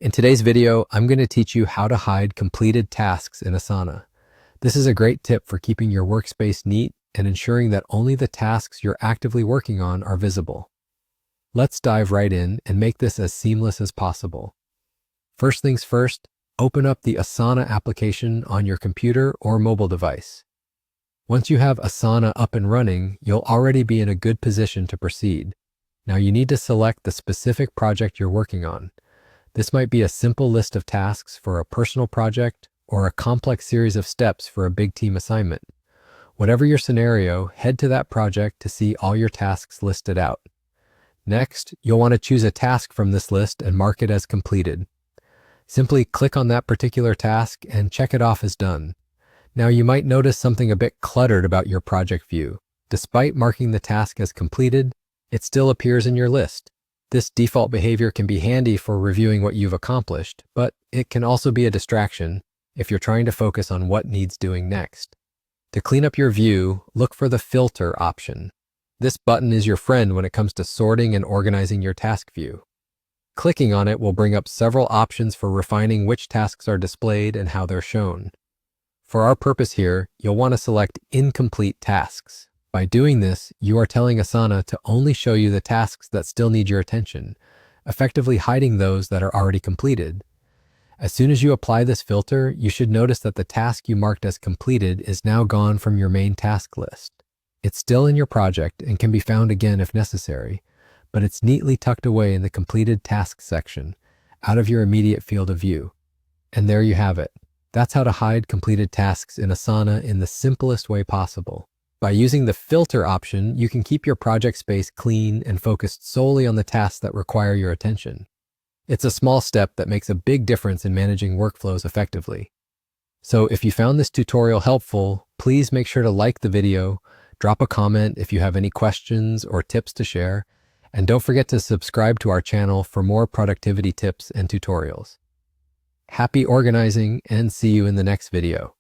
In today's video, I'm going to teach you how to hide completed tasks in Asana. This is a great tip for keeping your workspace neat and ensuring that only the tasks you're actively working on are visible. Let's dive right in and make this as seamless as possible. First things first, open up the Asana application on your computer or mobile device. Once you have Asana up and running, you'll already be in a good position to proceed. Now you need to select the specific project you're working on. This might be a simple list of tasks for a personal project or a complex series of steps for a big team assignment. Whatever your scenario, head to that project to see all your tasks listed out. Next, you'll want to choose a task from this list and mark it as completed. Simply click on that particular task and check it off as done. Now you might notice something a bit cluttered about your project view. Despite marking the task as completed, it still appears in your list. This default behavior can be handy for reviewing what you've accomplished, but it can also be a distraction if you're trying to focus on what needs doing next. To clean up your view, look for the filter option. This button is your friend when it comes to sorting and organizing your task view. Clicking on it will bring up several options for refining which tasks are displayed and how they're shown. For our purpose here, you'll want to select incomplete tasks. By doing this, you are telling Asana to only show you the tasks that still need your attention, effectively hiding those that are already completed. As soon as you apply this filter, you should notice that the task you marked as completed is now gone from your main task list. It's still in your project and can be found again if necessary, but it's neatly tucked away in the completed tasks section, out of your immediate field of view. And there you have it. That's how to hide completed tasks in Asana in the simplest way possible. By using the filter option, you can keep your project space clean and focused solely on the tasks that require your attention. It's a small step that makes a big difference in managing workflows effectively. So if you found this tutorial helpful, please make sure to like the video, drop a comment if you have any questions or tips to share, and don't forget to subscribe to our channel for more productivity tips and tutorials. Happy organizing, and see you in the next video.